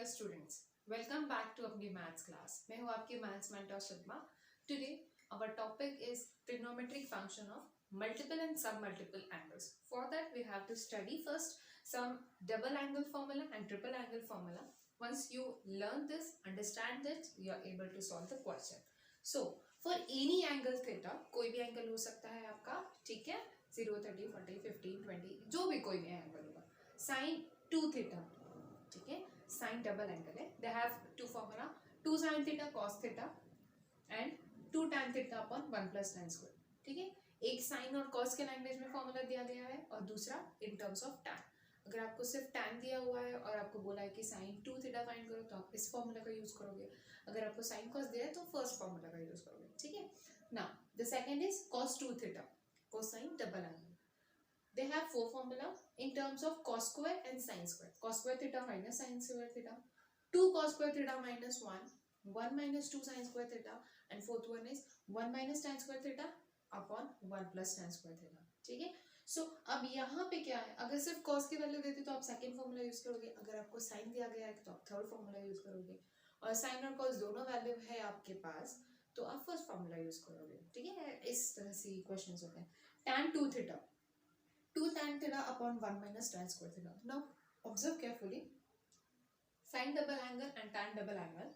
Dear students, welcome back to अपनी maths class. मैं हूँ आपकी maths mentor Shilpa. Today our topic is trigonometric function of multiple and submultiple angles. For that we have to study first some double angle formula and triple angle formula. Once you learn this, understand this, you are able to solve the question. So for any angle theta, कोई भी angle हो सकता है आपका, ठीक है, 0, 30, 40, 15, 20, जो भी कोई भी एंगल होगा। साइन 2 थीटा, ठीक है, साइन डबल एंगल है। They have two formula, 2 sine theta cos theta and 2 tan theta upon 1 plus tan square, ठीक है। एक साइन और कॉस के लैंग्वेज में फॉर्मूला दिया गया है और दूसरा इन टर्म्स ऑफ tan। अगर आपको सिर्फ tan दिया हुआ है और आपको बोला है कि साइन 2 थीटा फाइंड करो तो आप इस फॉर्मूला का यूज करोगे। अगर आपको साइन कॉस दिया है तो फर्स्ट फॉर्मूला का यूज करोगे, ठीक है। Now the second is cos 2 theta cosine double angle. They have four formula in terms of cos square and sin square. Cos square theta minus sin square theta, 2 cos square theta minus 1, 1 minus 2 sin square theta, and fourth one is 1 minus tan square theta upon 1 plus tan square theta, ठीक है। सो अब यहाँ पे क्या है, अगर सिर्फ cos की वैल्यू देती तो आप सेकंड फॉर्मूला यूज करोगे, अगर आपको sin दिया गया है तो आप थर्ड फॉर्मूला यूज करोगे, और sin और cos दोनों वैल्यू है आपके पास तो आप फर्स्ट फॉर्मूला यूज करोगे, ठीक है। इस तरह से क्वेश्चंस होते हैं। tan 2 theta 2 tan theta upon 1 minus tan square theta. Now observe carefully. Sin double angle and tan double angle,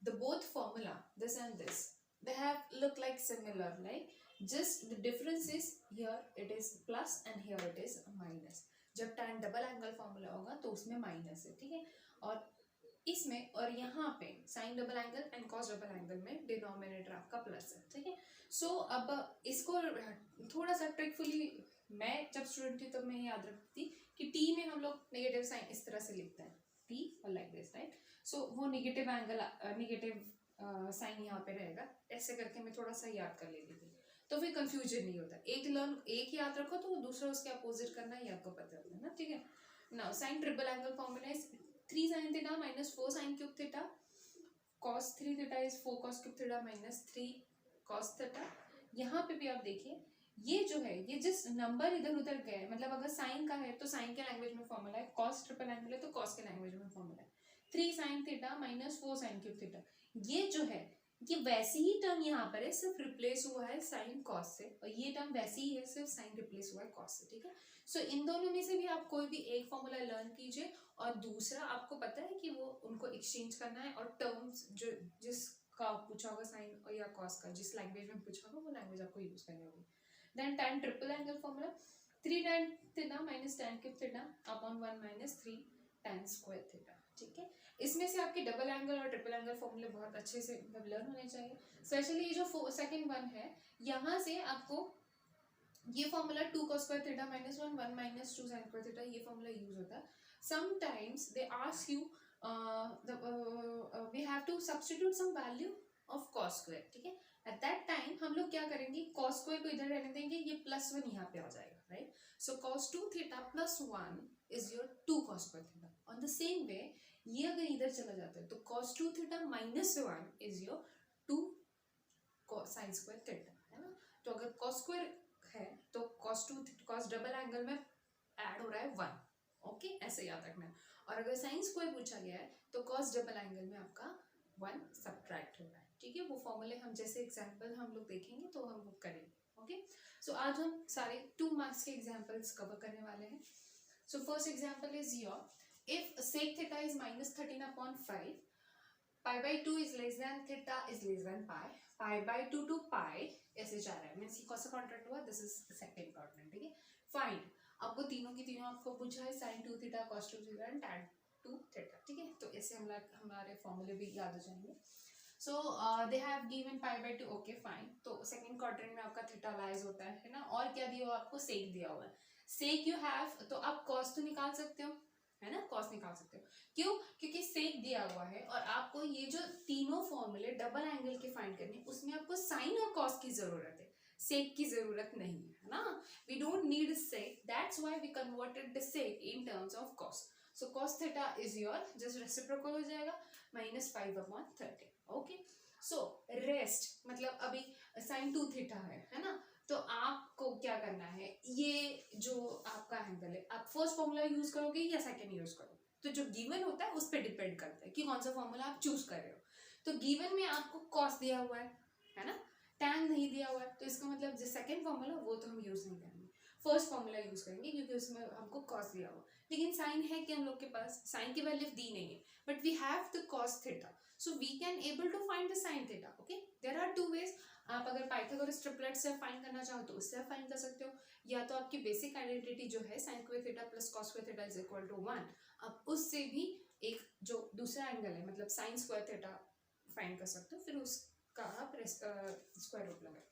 the both formula, this and this, they have look like similar, like just the difference is here it is plus and here it is minus. जब tan double angle formula होगा तो उसमें minus है, ठीक है, और इसमें और यहाँ पे sin double angle and cos double angle में डिनोमिनेटर आपका प्लस है, ठीक है। सो अब इसको थोड़ा सा ट्रिकफुली, मैं जब स्टूडेंट थी तब मैं याद रखती थी कि टी में हम लोग नेगेटिव साइन इस तरह से लिखते हैं, टी और लाइक दिस, राइट। सो वो नेगेटिव एंगल नेगेटिव साइन यहाँ पे रहेगा, ऐसे करके मैं थोड़ा सा याद कर लेती थी तो फिर कंफ्यूजन नहीं होता। एक याद रखो तो दूसरा उसके अपोजिट करना ही आपको पता होता है ना, ठीक है। Now sine triple angle formula is 3 sin theta minus 4 sin cube theta, cos 3 theta is 4 cos cube theta minus 3 cos theta. यहाँ पे भी आप देखिए ये जो है ये जस्ट नंबर इधर उधर गए, मतलब अगर साइन का है तो साइन के लैंग्वेज में फॉर्मूला है, cos ट्रिपल एंगल है तो cos के लैंग्वेज में फॉर्मूला है। 3 sin theta minus 4 sin cube theta, ये जो है ये वैसी ही टर्म यहाँ पर है, सिर्फ रिप्लेस हुआ है साइन कॉस से, और ये टर्म वैसी ही है, सिर्फ साइन रिप्लेस हुआ है कॉस से, ठीक है। सो इन दोनों में से भी आप कोई भी एक फॉर्मूला लर्न कीजिए और दूसरा आपको पता है कि वो उनको एक्सचेंज करना है, और टर्म्स जो जिसका पूछा होगा साइन या कॉस का, जिस लैंग्वेज में पूछा होगा वो लैंग्वेज आपको यूज करनी होगी। Then tan triple angle formula 3 tan theta minus tan cube theta upon 1 minus 3 tan square theta, ठीक है। इसमें से आपके डबल एंगल और ट्रिपल एंगल फॉर्मूले बहुत अच्छे से लर्न होने चाहिए। स्पेशली ये जो सेकंड वन है, यहाँ से आपको ये formula 2 cos square theta minus 1 1 minus 2 sin square theta, ये फॉर्मूला यूज होता है। Sometimes they ask you we have to substitute some value of cos square, ठीक है। एट दैट टाइम हम लोग क्या करेंगे, cos स्क्वायर को इधर रहने देंगे, ये प्लस 1 यहाँ पे आ जाएगा, right. So cos 2 theta plus 1 is your 2 cos square theta. On the same way ये अगर इधर चला जाता है तो cos 2 theta minus 1 is your 2 sin square theta, है ना। तो अगर cos स्क्वायर है तो cos डबल एंगल में ऐड हो रहा है 1, ओके, ऐसे याद रखना है। और अगर sin स्क्वायर पूछा गया है तो cos डबल एंगल में आपका 1 सब्ट्रैक्ट हो रहा है, ठीक है। वो फॉर्मूले हम जैसे एग्जांपल हम लोग देखेंगे तो हम वो करेंगे, ओके। सो आज हम सारे 2 मार्क्स के एग्जांपल्स कवर करने वाले हैं। So first example is your, if sec theta is minus 13 upon 5, pi by 2 is less than theta is less than pi by 2 to pi ऐसे जा रहा है, मीन्स कौन सा कॉन्ट्रैक्ट हुआ, दिस इज सेकंड क्वाड्रेंट, ठीक है। फाइंड, आपको तीनों की तीनों आपको पूछा है sin 2 theta cos 2 theta and tan 2 theta, ठीक है। तो ऐसे हमारे फॉर्मूले भी याद हो जाएंगे। So they have given pi by 2, okay fine. तो सेकंड क्वाड्रेंट में आपका थीटा लाइज होता है ना, और क्या दिया हुआ आपको, सेक दिया हुआ है। सेक यू हैव, तो आप cos तो निकाल सकते हो, है ना, cos निकाल सकते हो। क्यों? क्योंकि सेक दिया हुआ है और आपको ये जो तीनों फॉर्मूले डबल एंगल के फाइंड करने, उसमें आपको साइन और cos की जरूरत है, सेक की जरूरत नहीं है ना। We don't need sec, that's why we converted the sec in terms of cos। So cos theta is your just reciprocal हो जाएगा -5/30, ओके। सो रेस्ट मतलब अभी sin 2 थीटा है ना, तो आपको क्या करना है, ये जो आपका एंगल है आप फर्स्ट फॉर्मूला यूज करोगे या सेकंड यूज करोगे, तो जो गिवन होता है उस पर डिपेंड करता है कि कौन सा फॉर्मूला आप चूज कर रहे हो। तो गिवन में आपको कॉस दिया हुआ है ना, टैन नहीं दिया हुआ है, तो इसका मतलब जो सेकंड फॉर्मूला वो तो हम यूज नहीं करेंगे, फर्स्ट फॉर्मूला यूज करेंगे क्योंकि उसमें हमको कॉस दिया हुआ। लेकिन साइन है कि हम लोग के पास साइन की वैल्यू दी नहीं है, but we have the cos theta, so we can able to find the sine theta. Okay, there are two ways. आप अगर पाइथागोरस ट्रिपलेट से फाइंड करना चाहो तो उससे फाइंड कर सकते हो, या तो आपकी बेसिक आइडेंटिटी जो है sine square theta plus cos square theta is equal to 1, आप उससे भी एक जो दूसरा एंगल है मतलब साइन स्क्वायर थीटा फाइंड कर सकते हो, फिर उसका आप स्क्वायर रूट लगाए।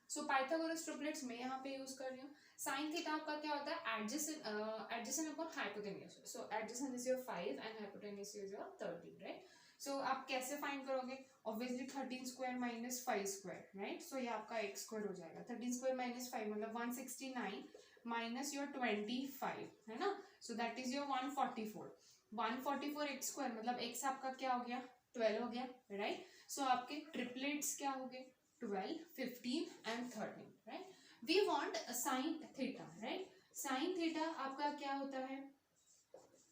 सो पाइथागोरस ट्रिपलेट्स में यहाँ पे यूज कर रही हूँ। साइन थीटा आपका क्या होता है, adjacent upon hypotenuse. So adjacent is your 5 and hypotenuse is your 13, right. So आप कैसे फाइंड करोगे, obviously 13 square minus 5 square, right. So ये आपका x स्क्वायर हो जाएगा, 13 स्क्वायर माइनस 5 मतलब 169 माइनस योर 25, है ना। So that is your 144। 144 x square मतलब x आपका क्या हो गया, 12 हो गया, राइट। सो आपके ट्रिपलेट्स क्या हो गए, 12, 15 and 13, right. We want sine theta, right. Sine theta आपका क्या होता है,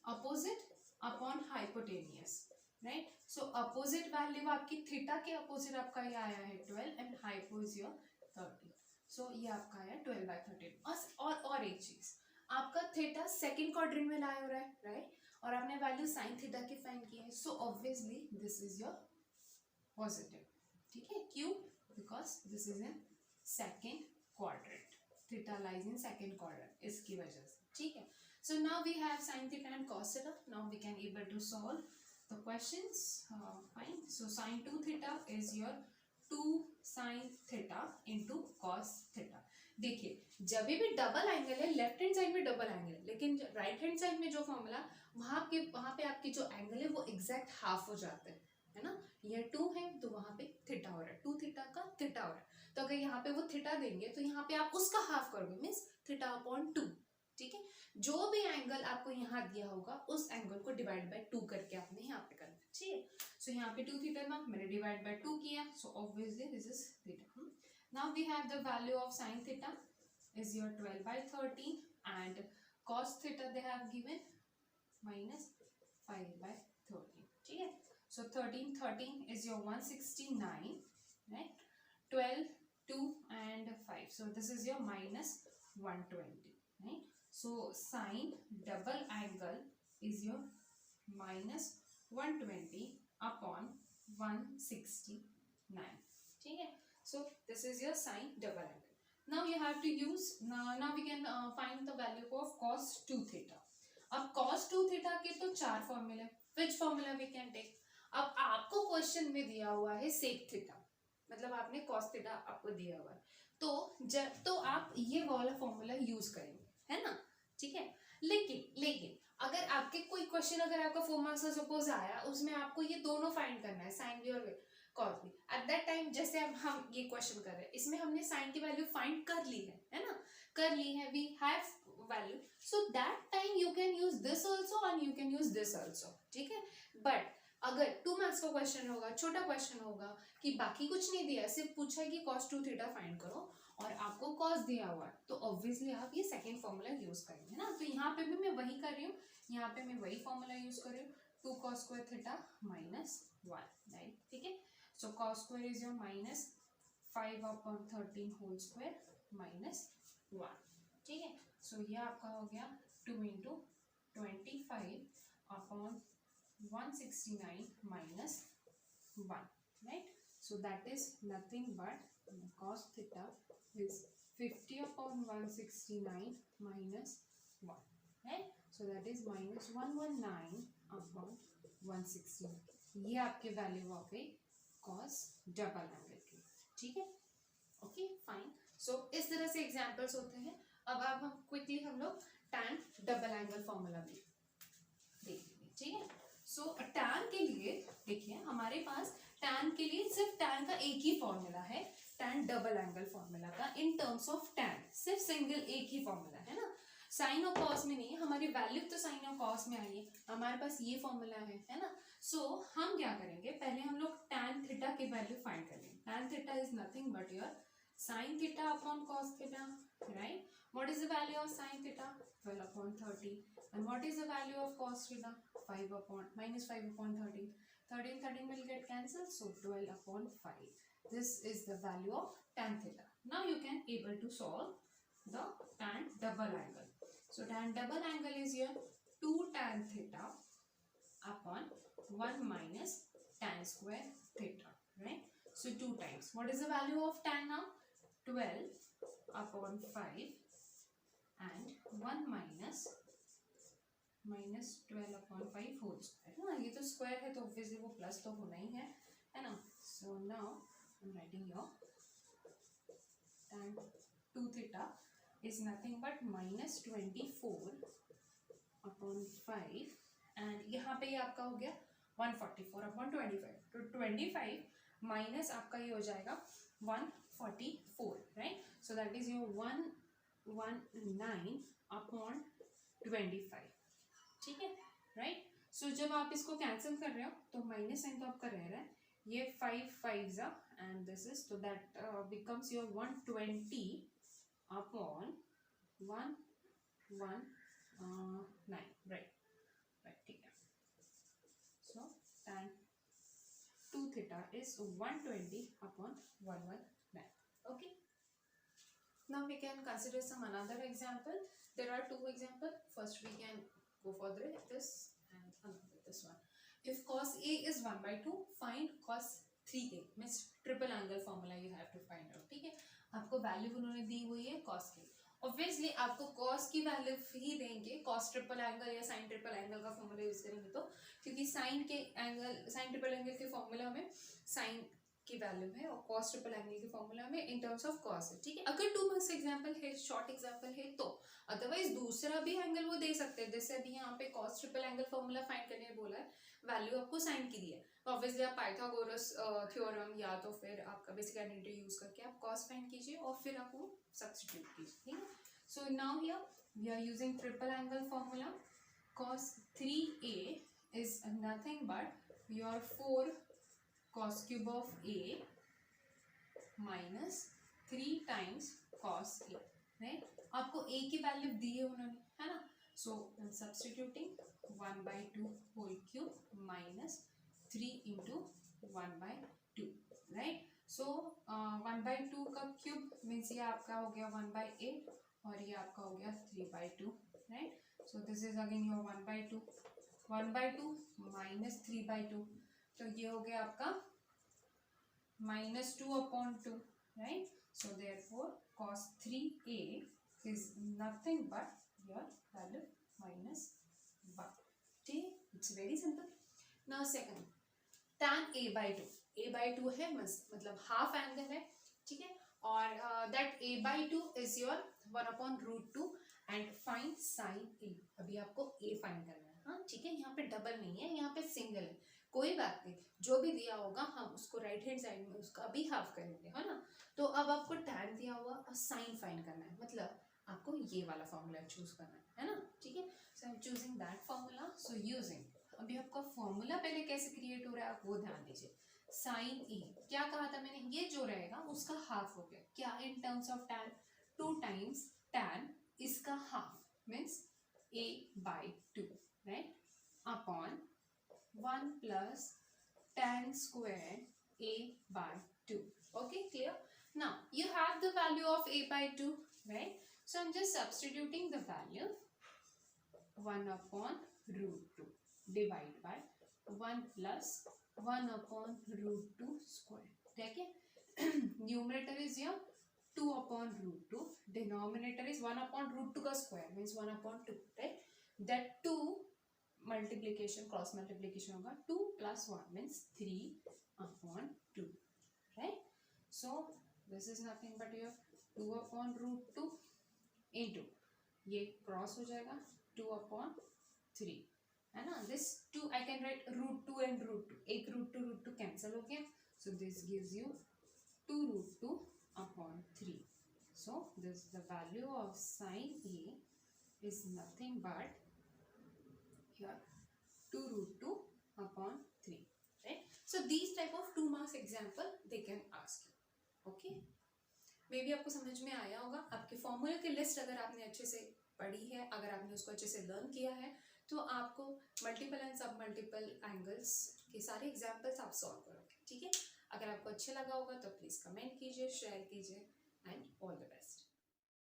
opposite upon hypotenuse, right. So opposite value आपकी थीटा के अपोजिट आपका ये आया है 12 and hypo is your 13। So ये आपका आया 12/13। और एक चीज, आपका थीटा सेकंड क्वाड्रेंट में लाई हो रहा है, राइट, और आपने वैल्यू साइन थीटा की फाइंड की है, सो obviously this is your positive, ठीक है। क्यों, because this is in second quadrant, theta lies in second quadrant, इसकी वजह से, ठीक है। So now we have sin theta and cos theta. Now we can able to solve the questions. Fine. So sin 2 theta is your 2 sin theta into cos theta. देखिए जब भी double angle है, left hand side में double angle है, लेकिन right hand side में जो formula वहां पे आपकी जो एंगल है वो एग्जैक्ट हाफ हो जाता है ना। ये 2 है तो वहां पे थीटा हो रहा है, 2 थीटा का थीटा हो रहा है, तो अगर यहाँ पे वो थीटा देंगे तो यहाँ पे आप उसका हाफ करोगे, मीन्स थीटा अपॉन 2, ठीक है। जो भी एंगल आपको यहाँ दिया होगा उस एंगल को डिवाइड बाय 2 करके आपने यहाँ पे करना है, ठीक है। सो यहाँ पे 2 थीटा ना मैंने डिवाइड बाय 2 किया, so obviously this is theta. Now we have the value of sine theta is your 12/13 and cos theta they have given -5/13, ठीक है। So 13 is your 169, right, 12, 2 and 5, so this is your -120, right. So sine double angle is your -120 upon 169, ठीक है। So this is your sine double angle. Now you have to use now we can find the value of cos 2 theta. अब cos 2 theta के तो 4 फॉर्मूले, which formula we can take? अब आपको question में दिया हुआ है sec थीटा, मतलब आपने cos थीटा आपको दिया हुआ है, तो आप ये वाला फॉर्मूला यूज करेंगे, है ना, ठीक है। लेकिन अगर आपके कोई क्वेश्चन अगर आपका 4 मार्क्स का सपोज आया, उसमें आपको ये दोनों फाइंड करना है, साइन भी और कॉस भी, एट दैट टाइम जैसे अब हम ये क्वेश्चन कर रहे हैं, इसमें हमने साइन की वैल्यू फाइंड कर ली है ना, कर ली है, we have value, so that time you can use this also and you can use this also, ठीक है। बट अगर 2 मार्क्स का क्वेश्चन होगा, छोटा क्वेश्चन होगा कि बाकी कुछ नहीं दिया, सिर्फ पूछा है कि cos 2 थीटा फाइंड करो और आपको cos दिया हुआ है, तो ऑब्वियसली आप ये सेकंड फॉर्मूला यूज करेंगे ना। तो यहाँ पे भी मैं वही कर रही हूँ, यहाँ पे मैं वही फॉर्मूला यूज कर रही हूँ, 2 cos स्क्वायर थीटा -1, राइट, ठीक है। So cos square is your -5/13 whole square -1, ठीक है। सो ये आपका हो गया 2 × 25/169 -1, right. So that is nothing but cos theta is 50/169 -1, right. So that is -119/169, ये आपके वैल्यू आ गई cos डबल एंगल की, ठीक है। Okay fine. सो इस तरह से एग्जांपल्स होते हैं। अब हम क्विकली हम लोग tan डबल एंगल फॉर्मूला भी देखेंगे, ठीक है। सो tan के लिए देखिए हमारे पास tan के लिए सिर्फ tan का एक ही फॉर्मूला है, tan डबल एंगल फॉर्मूला का, इन टर्म्स ऑफ tan सिर्फ सिंगल एक ही फॉर्मूला है ना, साइन और कॉस में नहीं है, हमारी वैल्यू तो साइन और कॉस में आई है, हमारे पास ये फॉर्मूला है ना। सो हम क्या करेंगे, पहले हम लोग tan थीटा की वैल्यू फाइंड करेंगे। tan theta is nothing but your sin theta upon cos theta, right. What is the value of sin theta? 12/30. And what is the value of cos theta? 5 upon minus 5 upon 13. 13 will get cancelled, so 12 upon 5. This is the value of tan theta. Now you can able to solve the tan double angle. So tan double angle is here 2 tan theta upon 1 minus tan square theta, right? So 2 times. What is the value of tan now? 12 upon 5 and 1 minus 12 upon 5 whole square. हाँ, ये तो square है तो obviously वो plus तो होना ही है ना? So now I'm writing here tan 2 theta is nothing but minus 24 upon 5 and यहाँ पे ये आपका हो गया 144 upon 25. तो 25 माइनस आपका ये हो जाएगा 144, right? So that is your 119 upon 25. ठीक है, राइट? सो जब आप इसको कैंसिल कर रहे हो तो माइनस साइन तो आपका रह रहा है, ये 5 5s एंड दिस इज, तो that becomes your 120 upon 119, right? ठीक है. सो tan 2 theta is 120 upon 119. Okay. Now we can consider some another example. There are two examples. First we can go for this and another this one. If cos A is 1 by 2, find cos 3A. Means triple angle formula you have to find out. ठीक है, आपको value उन्होंने दी हुई है cos की. Obviously आपको cos की value ही देंगे. cos ट्रिपल एंगल या sin ट्रिपल एंगल का फॉर्मूला यूज करेंगे तो, क्योंकि sin ट्रिपल एंगल के फॉर्मूला में sin की वैल्यू है और cos ट्रिपल एंगल के फॉर्मूला में इन टर्म्स ऑफ cos है. ठीक है, अगर 2 मार्क्स एग्जांपल है, शॉर्ट एग्जांपल है तो, अदरवाइज दूसरा भी एंगल वो दे सकते हैं. जैसे अभी यहाँ पे cos triple angle formula find करने बोला है, वैल्यू आपको sin की दी है, तो ऑब्वियसली आप पाइथागोरस थ्योरम या तो फिर आपका बेसिक आइडेंटिटी यूज करके आप cos फाइंड कीजिए और फिर आप वो सब्स्टिट्यूट कीजिए. ठीक है, so now here we are using triple angle formula. cos 3A is nothing but your 4 cos cube of A minus 3 times cos A, right? आपको A की वैल्यू दी है उन्होंने, है ना? So substituting 1 by 2 whole cube minus 3 into 1 by 2, right? So 1 by 2 का cube means ये आपका हो गया 1 by 8 और ये आपका हो गया 3 by 2, right? So this is again your 1 by 2. 1 by 2 minus 3 by 2, तो ये हो गया आपका minus 2 upon 2, right? So therefore cos 3A is nothing but your value minus 1. ठीक, it's very simple. Now second, tan A by 2. A by 2 है मतलब half angle है. ठीक है, और that A by 2 is your 1 upon root 2 and find sin A. अभी आपको A find करना है. हाँ ठीक है, यहाँ पे डबल नहीं है, यहाँ पे सिंगल है. कोई बात नहीं, जो भी दिया होगा हम उसको राइट हैंड साइड में उसका भी हाफ करेंगे, है ना? तो अब आपको tan दिया हुआ और sin फाइंड करना है, मतलब आपको ये वाला फॉर्मूला चूज करना है ना? ठीक है, so I am choosing that formula. So using, अभी आपका फॉर्मूला पहले कैसे क्रिएट हो रहा है आप वो ध्यान दीजिए. साइन ए क्या कहा था मैंने, ये जो रहेगा उसका हाफ हो गया. क्या इन terms of tan, 2 times tan इसका half means a by 2, right? Upon 1 plus tan square a by 2. Okay, clear? Now you have the value of a by 2, right? So I'm just substituting the value 1 upon root 2 divided by 1 plus 1 upon root 2 square. ठीक है, numerator is here 2 upon root 2, denominator is 1 upon root 2 का square means 1 upon 2, right? That 2 multiplication, cross multiplication होगा, 2 plus 1 means 3 upon 2, right? So this is nothing but your 2 upon root 2 into ये cross हो जाएगा 2 upon 3, है ना? This 2 I can write root 2 and root 2, एक root 2 cancel हो गया, so this gives you 2 root 2 upon 3. So this the value of sin A is nothing but here 2 root 2 upon 3, right? So these type of 2 marks example they can ask you. Okay, may be आपको समझ में आया होगा. आपके फॉर्मूले की list अगर आपने अच्छे से पढ़ी है, अगर आपने उसको अच्छे से लर्न किया है, तो आपको मल्टीपल एंड सब मल्टीपल एंगल्स के सारे एग्जाम्पल्स आप सॉल्व करोगे, ठीक है। अगर आपको अच्छा लगा होगा तो प्लीज़ कमेंट कीजिए, शेयर कीजिए एंड ऑल द बेस्ट।